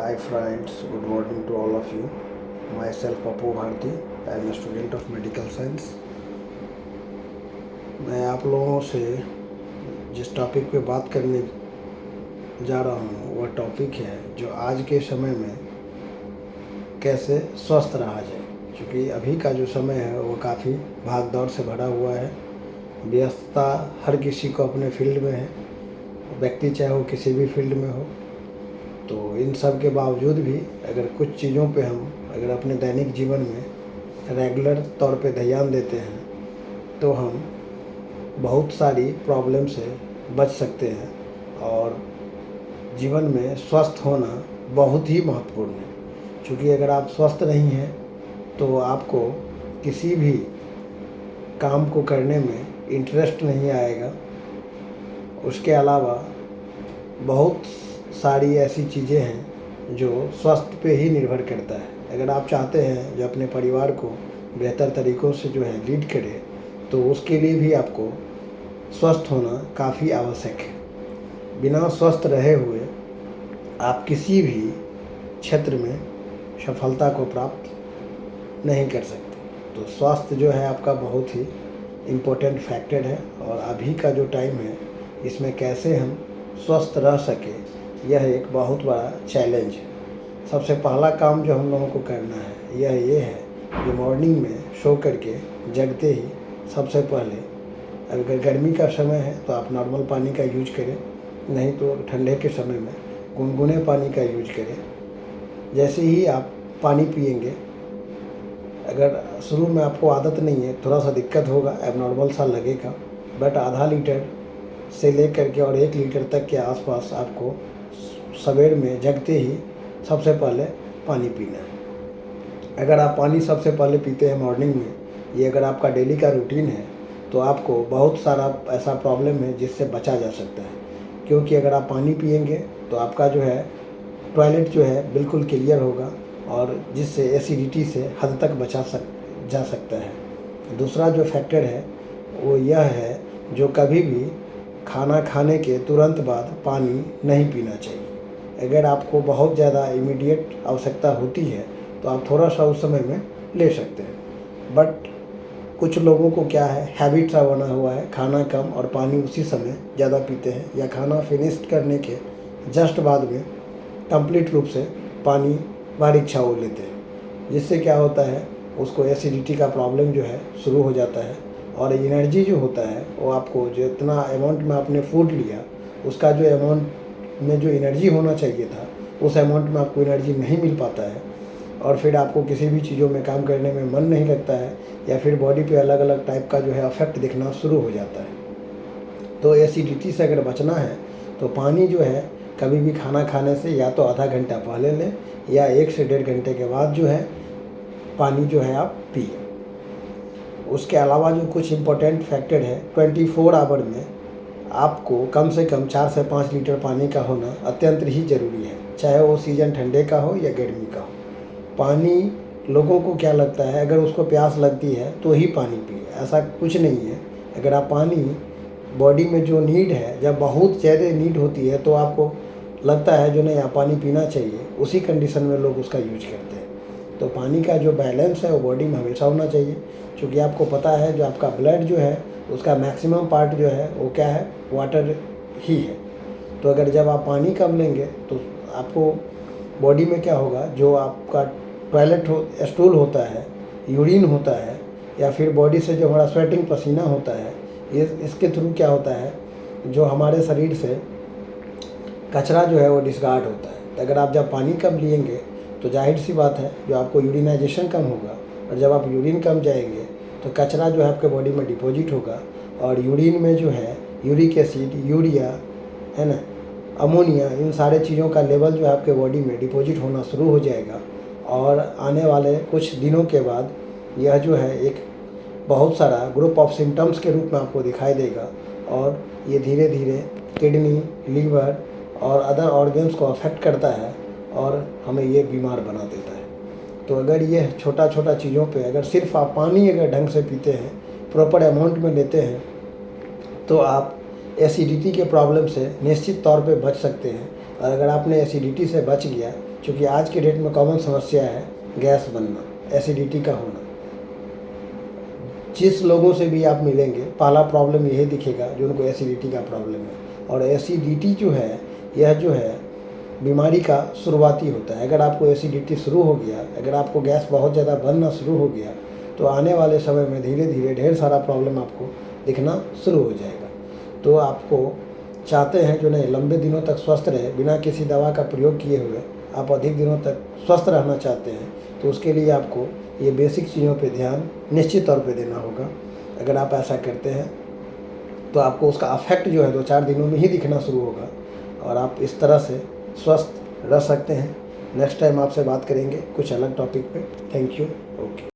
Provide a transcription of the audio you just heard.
Hi friends, good morning to all of you. Myself Papu Bharti, I am a student of medical science. मैं आप लोगों से जिस topic पे बात करने जा रहा हूँ वह टॉपिक है जो आज के समय में कैसे स्वस्थ रहा जाए, क्योंकि अभी का जो समय है वो काफ़ी भाग दौड़ से भरा हुआ है। व्यस्तता हर किसी को अपने फील्ड में है, व्यक्ति चाहे वो किसी भी फील्ड में हो। तो इन सब के बावजूद भी अगर कुछ चीज़ों पे हम अगर अपने दैनिक जीवन में रेगुलर तौर पे ध्यान देते हैं तो हम बहुत सारी प्रॉब्लम से बच सकते हैं और जीवन में स्वस्थ होना बहुत ही महत्वपूर्ण है। क्योंकि अगर आप स्वस्थ नहीं हैं तो आपको किसी भी काम को करने में इंटरेस्ट नहीं आएगा। उसके अलावा बहुत सारी ऐसी चीज़ें हैं जो स्वास्थ्य पे ही निर्भर करता है। अगर आप चाहते हैं जो अपने परिवार को बेहतर तरीक़ों से जो है लीड करे तो उसके लिए भी आपको स्वस्थ होना काफ़ी आवश्यक है। बिना स्वस्थ रहे हुए आप किसी भी क्षेत्र में सफलता को प्राप्त नहीं कर सकते। तो स्वास्थ्य जो है आपका बहुत ही इम्पोर्टेंट फैक्टर है और अभी का जो टाइम है इसमें कैसे हम स्वस्थ रह सके यह एक बहुत बड़ा चैलेंज है। सबसे पहला काम जो हम लोगों को करना है ये है जो मॉर्निंग में सो करके जगते ही सबसे पहले अगर गर्मी का समय है तो आप नॉर्मल पानी का यूज करें, नहीं तो ठंडे के समय में गुनगुने पानी का यूज करें। जैसे ही आप पानी पिएंगे, अगर शुरू में आपको आदत नहीं है थोड़ा सा दिक्कत होगा, एबनॉर्मल सा लगेगा, बट आधा लीटर से लेकर के और 1 लीटर तक के आसपास आपको सवेर में जगते ही सबसे पहले पानी पीना है। अगर आप पानी सबसे पहले पीते हैं मॉर्निंग में, ये अगर आपका डेली का रूटीन है तो आपको बहुत सारा ऐसा प्रॉब्लम है जिससे बचा जा सकता है। क्योंकि अगर आप पानी पिएंगे तो आपका जो है टॉयलेट जो है बिल्कुल क्लियर होगा और जिससे एसिडिटी से हद तक जा सकता है। दूसरा जो फैक्टर है वो यह है जो कभी भी खाना खाने के तुरंत बाद पानी नहीं पीना चाहिए। अगर आपको बहुत ज़्यादा इमीडिएट आवश्यकता होती है तो आप थोड़ा सा उस समय में ले सकते हैं, बट कुछ लोगों को क्या है हैबिट सा बना हुआ है, खाना कम और पानी उसी समय ज़्यादा पीते हैं, या खाना फिनिश करने के जस्ट बाद में कंप्लीट रूप से पानी बारीक छाव लेते हैं, जिससे क्या होता है उसको एसिडिटी का प्रॉब्लम जो है शुरू हो जाता है और एनर्जी जो होता है वो आपको जितना अमाउंट में आपने फूड लिया उसका जो अमाउंट में जो एनर्जी होना चाहिए था उस अमाउंट में आपको एनर्जी नहीं मिल पाता है और फिर आपको किसी भी चीज़ों में काम करने में मन नहीं लगता है, या फिर बॉडी पे अलग अलग टाइप का जो है इफेक्ट दिखना शुरू हो जाता है। तो एसिडिटी से अगर बचना है तो पानी जो है कभी भी खाना खाने से या तो आधा घंटा पहले लें या 1 से 1.5 घंटे के बाद जो है पानी जो है आप पिए। उसके अलावा जो कुछ इम्पोर्टेंट फैक्टर है 24 आवर में आपको कम से कम 4 से 5 लीटर पानी का होना अत्यंत ही ज़रूरी है, चाहे वो सीज़न ठंडे का हो या गर्मी का हो। पानी लोगों को क्या लगता है अगर उसको प्यास लगती है तो ही पानी पिए, ऐसा कुछ नहीं है। अगर आप पानी बॉडी में जो नीड है, जब बहुत ज़्यादा नीड होती है तो आपको लगता है जो नहीं आप पानी पीना चाहिए, उसी कंडीशन में लोग उसका यूज करते हैं। तो पानी का जो बैलेंस है वो बॉडी में हमेशा होना चाहिए, क्योंकि आपको पता है जो आपका ब्लड जो है उसका मैक्सिमम पार्ट जो है वो क्या है वाटर ही है। तो अगर जब आप पानी कम लेंगे तो आपको बॉडी में क्या होगा, जो आपका टॉयलेट स्टूल होता है, यूरिन होता है, या फिर बॉडी से जो हमारा स्वेटिंग पसीना होता है, ये इसके थ्रू क्या होता है जो हमारे शरीर से कचरा जो है वो डिस्कार्ड होता है। तो अगर आप जब पानी कम लिएंगे तो जाहिर सी बात है जो आपको यूरिनाइजेशन कम होगा, और जब आप यूरिन कम जाएंगे तो कचरा जो है आपके बॉडी में डिपॉजिट होगा और यूरिन में जो है यूरिक एसिड, यूरिया है ना, अमोनिया, इन सारे चीज़ों का लेवल जो है आपके बॉडी में डिपॉजिट होना शुरू हो जाएगा और आने वाले कुछ दिनों के बाद यह जो है एक बहुत सारा ग्रुप ऑफ सिम्टम्स के रूप में आपको दिखाई देगा और ये धीरे धीरे किडनी, लीवर और अदर ऑर्गन्स को अफेक्ट करता है और हमें ये बीमार बना देता है। तो अगर ये छोटा छोटा चीज़ों पे अगर सिर्फ आप पानी अगर ढंग से पीते हैं, प्रॉपर अमाउंट में लेते हैं, तो आप एसिडिटी के प्रॉब्लम से निश्चित तौर पे बच सकते हैं और अगर आपने एसिडिटी से बच गया, क्योंकि आज के डेट में कॉमन समस्या है गैस बनना, एसिडिटी का होना। जिस लोगों से भी आप मिलेंगे पहला प्रॉब्लम यही दिखेगा जो उनको एसिडिटी का प्रॉब्लम है। और एसिडिटी जो है यह जो है बीमारी का शुरुआती होता है। अगर आपको एसिडिटी शुरू हो गया, अगर आपको गैस बहुत ज़्यादा बनना शुरू हो गया, तो आने वाले समय में धीरे धीरे ढेर सारा प्रॉब्लम आपको दिखना शुरू हो जाएगा। तो आपको चाहते हैं जो नहीं लंबे दिनों तक स्वस्थ रहे, बिना किसी दवा का प्रयोग किए हुए आप अधिक दिनों तक स्वस्थ रहना चाहते हैं, तो उसके लिए आपको ये बेसिक चीज़ों पे ध्यान निश्चित तौर पे देना होगा। अगर आप ऐसा करते हैं तो आपको उसका अफेक्ट जो है 2-4 दिनों में ही दिखना शुरू होगा और आप इस तरह से स्वस्थ रह सकते हैं। नेक्स्ट टाइम आपसे बात करेंगे कुछ अलग टॉपिक पे। Thank you. ओके।